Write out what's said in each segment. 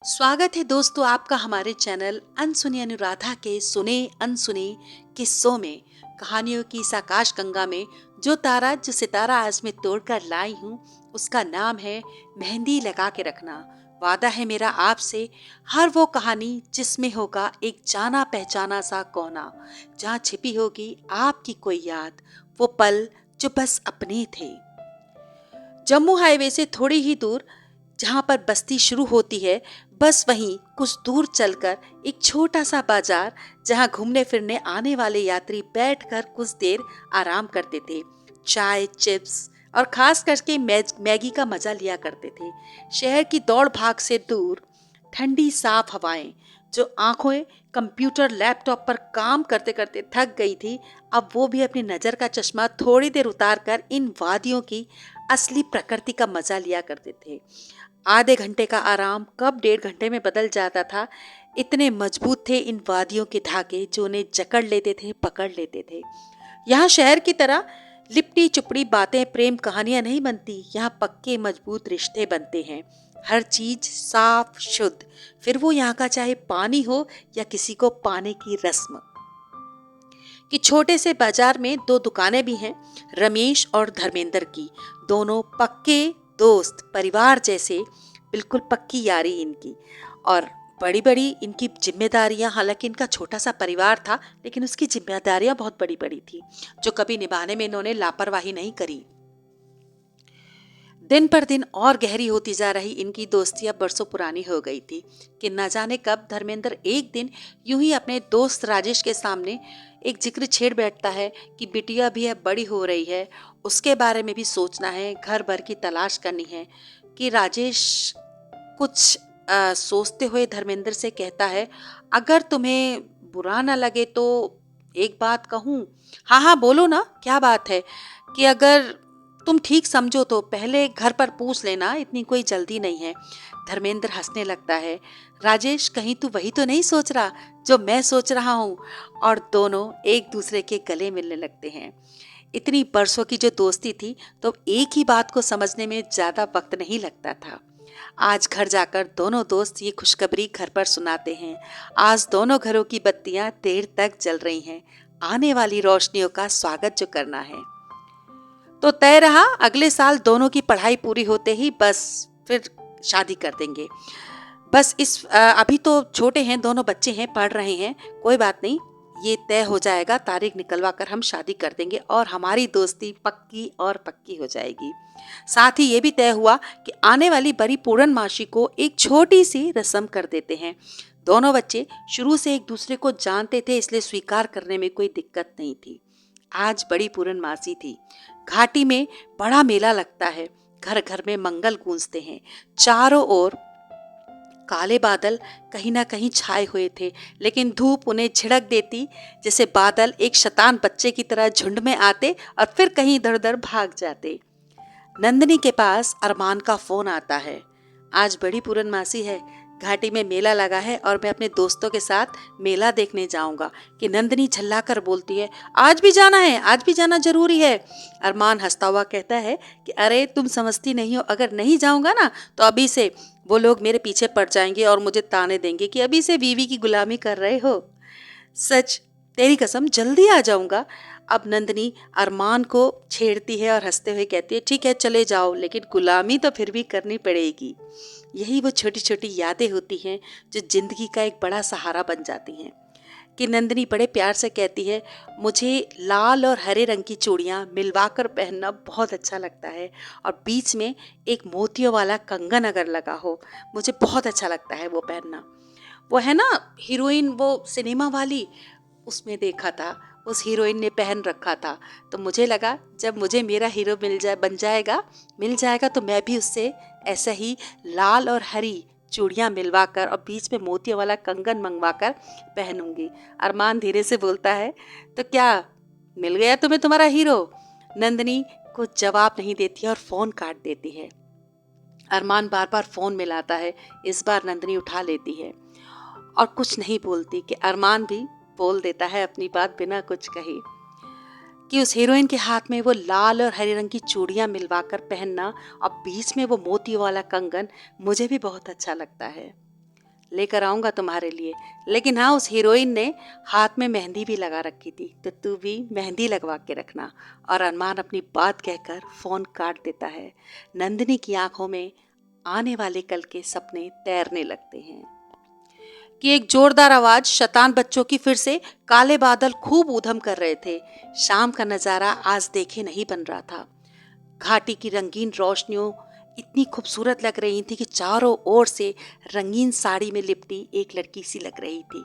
स्वागत है दोस्तों आपका हमारे चैनल अनसुनी अनुराधा के सुने अनसुने किस्सों में। कहानियों की इस आकाश गंगा में जो सितारा आज मैं तोड़कर लाई हूँ उसका नाम है मेहंदी लगा के रखना। वादा है मेरा आपसे हर वो कहानी जिसमें होगा एक जाना पहचाना सा कोना, जहाँ छिपी होगी आपकी कोई याद, वो पल जो बस अपने थे। जम्मू हाईवे से थोड़ी ही दूर जहाँ पर बस्ती शुरू होती है, बस वहीं कुछ दूर चलकर एक छोटा सा बाजार, जहाँ घूमने फिरने आने वाले यात्री बैठकर कुछ देर आराम करते थे, चाय चिप्स और खास करके मैगी का मजा लिया करते थे। शहर की दौड़ भाग से दूर ठंडी साफ हवाएं, जो आंखें कंप्यूटर लैपटॉप पर काम करते करते थक गई थी, अब वो भी अपनी नज़र का चश्मा थोड़ी देर उतार कर इन वादियों की असली प्रकृति का मजा लिया करते थे। आधे घंटे का आराम कब 1.5 घंटे में बदल जाता था, इतने मजबूत थे इन वादियों के धागे जो उन्हें जकड़ लेते थे, पकड़ लेते थे। यहाँ शहर की तरह लिपटी चुपड़ी बातें प्रेम कहानियां नहीं बनती, यहाँ पक्के मजबूत रिश्ते बनते हैं। हर चीज साफ शुद्ध, फिर वो यहाँ का चाहे पानी हो या किसी को पाने की रस्म। कि छोटे से बाजार में दो दुकानें भी हैं, रमेश और धर्मेंद्र की। दोनों पक्के दोस्त, परिवार जैसे, बिल्कुल पक्की यारी इनकी। और बड़ी बड़ी इनकी जिम्मेदारियां, हालांकि इनका छोटा सा परिवार था लेकिन उसकी जिम्मेदारियां बहुत बड़ी बड़ी थी, जो कभी निभाने में इन्होंने लापरवाही नहीं करी। दिन पर दिन और गहरी होती जा रही इनकी दोस्ती अब बरसों पुरानी हो गई थी कि न जाने कब धर्मेंद्र एक दिन यूं ही अपने दोस्त राजेश के सामने एक जिक्र छेड़ बैठता है कि बिटिया भी अब बड़ी हो रही है, उसके बारे में भी सोचना है, घर भर की तलाश करनी है। कि राजेश कुछ सोचते हुए धर्मेंद्र से कहता है, अगर तुम्हें बुरा ना लगे तो एक बात कहूँ। हाँ हाँ बोलो ना, क्या बात है। कि अगर तुम ठीक समझो तो पहले घर पर पूछ लेना, इतनी कोई जल्दी नहीं है। धर्मेंद्र हंसने लगता है, राजेश कहीं तू वही तो नहीं सोच रहा जो मैं सोच रहा हूँ। और दोनों एक दूसरे के गले मिलने लगते हैं। इतनी बरसों की जो दोस्ती थी, तो एक ही बात को समझने में ज्यादा वक्त नहीं लगता था। आज घर जाकर दोनों दोस्त ये खुशखबरी घर पर सुनाते हैं। आज दोनों घरों की बत्तियां देर तक जल रही हैं, आने वाली रोशनियों का स्वागत जो करना है। तो तय रहा अगले साल दोनों की पढ़ाई पूरी होते ही बस फिर शादी कर देंगे। बस अभी तो छोटे हैं, दोनों बच्चे हैं, पढ़ रहे हैं, कोई बात नहीं, ये तय हो जाएगा, तारीख निकलवा कर हम शादी कर देंगे और हमारी दोस्ती पक्की और पक्की हो जाएगी। साथ ही ये भी तय हुआ कि आने वाली बड़ी पूर्णमासी को एक छोटी सी रस्म कर देते हैं। दोनों बच्चे शुरू से एक दूसरे को जानते थे, इसलिए स्वीकार करने में कोई दिक्कत नहीं थी। आज बड़ी पूर्णमासी थी। घाटी में बड़ा मेला लगता है, घर घर में मंगल गूंजते हैं। चारों ओर काले बादल कहीं ना कहीं छाए हुए थे, लेकिन धूप उन्हें छिड़क देती, जैसे बादल एक शैतान बच्चे की तरह झुंड में आते और फिर कहीं इधर उधर भाग जाते। नंदिनी के पास अरमान का फोन आता है, आज बड़ी पूर्णमासी है, घाटी में मेला लगा है और मैं अपने दोस्तों के साथ मेला देखने जाऊंगा। कि नंदिनी झल्लाकर बोलती है, आज भी जाना है, आज भी जाना जरूरी है। अरमान हंसता हुआ कहता है कि अरे तुम समझती नहीं हो, अगर नहीं जाऊंगा ना तो अभी से वो लोग मेरे पीछे पड़ जाएंगे और मुझे ताने देंगे कि अभी से बीवी की गुलामी कर रहे हो। सच, तेरी कसम, जल्दी आ जाऊंगा। अब नंदिनी अरमान को छेड़ती है और हंसते हुए कहती है, ठीक है चले जाओ, लेकिन गुलामी तो फिर भी करनी पड़ेगी। यही वो छोटी छोटी यादें होती हैं जो जिंदगी का एक बड़ा सहारा बन जाती हैं। कि नंदिनी बड़े प्यार से कहती है, मुझे लाल और हरे रंग की चूड़ियाँ मिलवाकर पहनना बहुत अच्छा लगता है, और बीच में एक मोतियों वाला कंगन अगर लगा हो, मुझे बहुत अच्छा लगता है वो पहनना। वो है ना हीरोइन, वो सिनेमा वाली, उसमें देखा था, उस हीरोइन ने पहन रखा था। तो मुझे लगा जब मुझे मेरा हीरो मिल जाएगा तो मैं भी उससे ऐसा ही लाल और हरी चूड़ियाँ मिलवाकर और बीच में मोतियों वाला कंगन मंगवाकर पहनूंगी। अरमान धीरे से बोलता है, तो क्या मिल गया तुम्हें तुम्हारा हीरो? नंदिनी कुछ जवाब नहीं देती और फोन काट देती है। अरमान बार बार फोन मिलाता है, इस बार नंदिनी उठा लेती है और कुछ नहीं बोलती। कि अरमान भी बोल देता है अपनी बात बिना कुछ कहे, कि उस हीरोइन के हाथ में वो लाल और हरे रंग की चूड़ियां मिलवाकर पहनना और बीच में वो मोती वाला कंगन मुझे भी बहुत अच्छा लगता है। लेकर आऊँगा तुम्हारे लिए। लेकिन हाँ, उस हीरोइन ने हाथ में मेहंदी भी लगा रखी थी, तो तू भी मेहंदी लगवा के रखना। और अरमान अपनी बात कहकर फ़ोन काट देता है। नंदिनी की आंखों में आने वाले कल के सपने तैरने लगते हैं कि एक जोरदार आवाज शैतान बच्चों की फिर से काले बादल खूब ऊधम कर रहे थे। शाम का नज़ारा आज देखे नहीं बन रहा था। घाटी की रंगीन रोशनियों इतनी खूबसूरत लग रही थी कि चारों ओर से रंगीन साड़ी में लिपटी एक लड़की सी लग रही थी।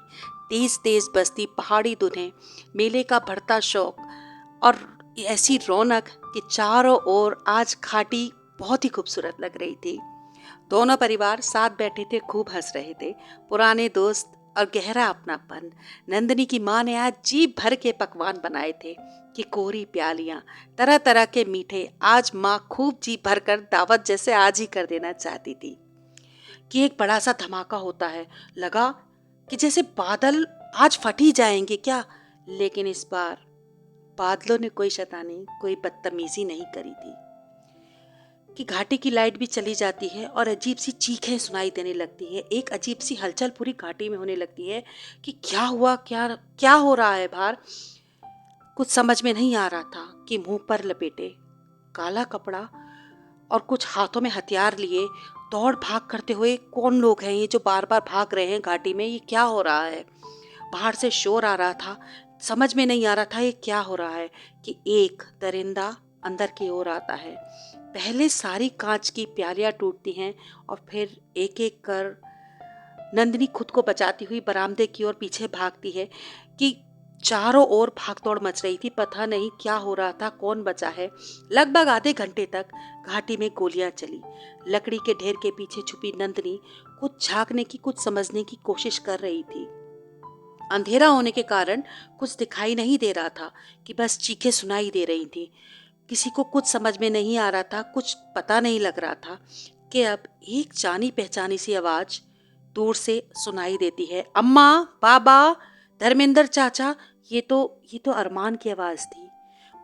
तेज तेज बजती पहाड़ी धुनें, मेले का बढ़ता शौक और ऐसी रौनक कि चारों ओर आज घाटी बहुत ही खूबसूरत लग रही थी। दोनों परिवार साथ बैठे थे, खूब हंस रहे थे। पुराने दोस्त और गहरा अपनापन। नंदिनी की माँ ने आज जी भर के पकवान बनाए थे कि कोरी प्यालियाँ, तरह तरह के मीठे। आज माँ खूब जी भर कर दावत जैसे आज ही कर देना चाहती थी कि एक बड़ा सा धमाका होता है। लगा कि जैसे बादल आज फट ही जाएंगे क्या। लेकिन इस बार बादलों ने कोई शैतानी, कोई बदतमीजी नहीं करी थी कि घाटी की लाइट भी चली जाती है और अजीब सी चीखें सुनाई देने लगती है। एक अजीब सी हलचल पूरी घाटी में होने लगती है कि क्या हुआ, क्या क्या हो रहा है बाहर। कुछ समझ में नहीं आ रहा था कि मुंह पर लपेटे काला कपड़ा और कुछ हाथों में हथियार लिए दौड़ भाग करते हुए कौन लोग हैं ये जो बार बार भाग रहे हैं घाटी में। ये क्या हो रहा है। बाहर से शोर आ रहा था, समझ में नहीं आ रहा था ये क्या हो रहा है कि एक दरिंदा अंदर की ओर आता है। पहले सारी कांच की प्यालियां टूटती हैं और फिर एक एक कर नंदिनी खुद को बचाती हुई बरामदे की ओर पीछे भागती है कि चारों ओर भागदौड़ मच रही थी। पता नहीं क्या हो रहा था, कौन बचा है। लगभग आधे घंटे तक घाटी में गोलियां चली। लकड़ी के ढेर के पीछे छुपी नंदिनी कुछ झांकने की, कुछ समझने की कोशिश कर रही थी। अंधेरा होने के कारण कुछ दिखाई नहीं दे रहा था कि बस चीखें सुनाई दे रही थी। किसी को कुछ समझ में नहीं आ रहा था, कुछ पता नहीं लग रहा था कि अब एक जानी पहचानी सी आवाज दूर से सुनाई देती है। अम्मा, बाबा, धर्मेंद्र चाचा। ये तो अरमान की आवाज थी।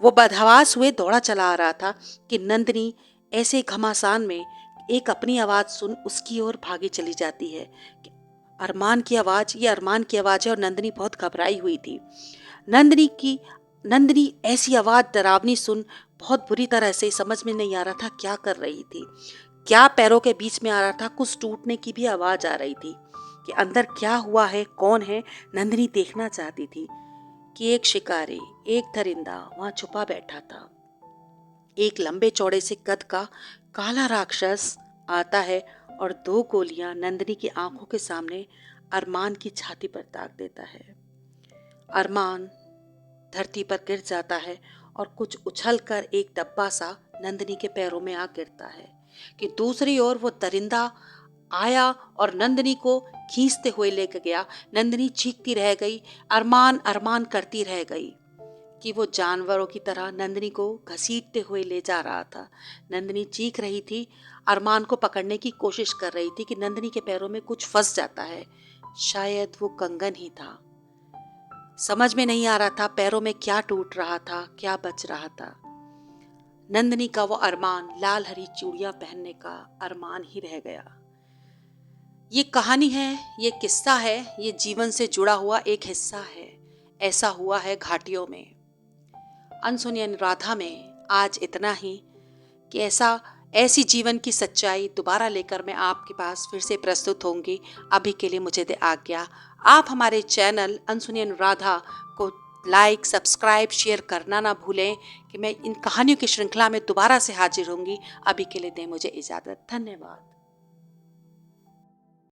वो बदहवास हुए दौड़ा चला आ रहा था कि नंदिनी ऐसे घमासान में एक अपनी आवाज सुन उसकी ओर भागी चली जाती है कि अरमान की आवाज, ये अरमान की आवाज है। और नंदिनी बहुत घबराई हुई थी। नंदिनी ऐसी आवाज डरावनी सुन बहुत बुरी तरह से समझ में नहीं आ रहा था क्या कर रही थी। क्या पैरों के बीच में आ रहा था, कुछ टूटने की भी आवाज आ रही थी कि अंदर क्या हुआ है, कौन है। नंदिनी देखना चाहती थी कि एक शिकारी, एक दरिंदा वहां छुपा बैठा था। एक लंबे चौड़े से कद का काला राक्षस आता है और दो गोलियां नंदिनी की आंखों के सामने अरमान की छाती पर दाग देता है। अरमान धरती पर गिर जाता है और कुछ उछलकर एक डब्बा सा नंदिनी के पैरों में आ गिरता है कि दूसरी ओर वो दरिंदा आया और नंदिनी को खींचते हुए लेकर गया। नंदिनी चीखती रह गई, अरमान अरमान करती रह गई कि वो जानवरों की तरह नंदिनी को घसीटते हुए ले जा रहा था। नंदिनी चीख रही थी, अरमान को पकड़ने की कोशिश कर रही थी कि नंदिनी के पैरों में कुछ फंस जाता है। शायद वो कंगन ही था। समझ में नहीं आ रहा था पैरों में क्या टूट रहा था, क्या बच रहा था। नंदिनी का वो अरमान, लाल हरी चूड़ियां पहनने का अरमान ही रह गया। ये कहानी है, ये किस्सा है, ये जीवन से जुड़ा हुआ एक हिस्सा है। ऐसा हुआ है घाटियों में। अनसुनी अनुराधा में आज इतना ही कि ऐसी जीवन की सच्चाई दोबारा लेकर मैं आपके पास फिर से प्रस्तुत होंगी। अभी के लिए मुझे दे आज्ञा। आप हमारे चैनल अनसुनी अनुराधा को लाइक, सब्सक्राइब, शेयर करना ना भूलें कि मैं इन कहानियों की श्रृंखला में दोबारा से हाजिर होंगी। अभी के लिए दें मुझे इजाज़त। धन्यवाद।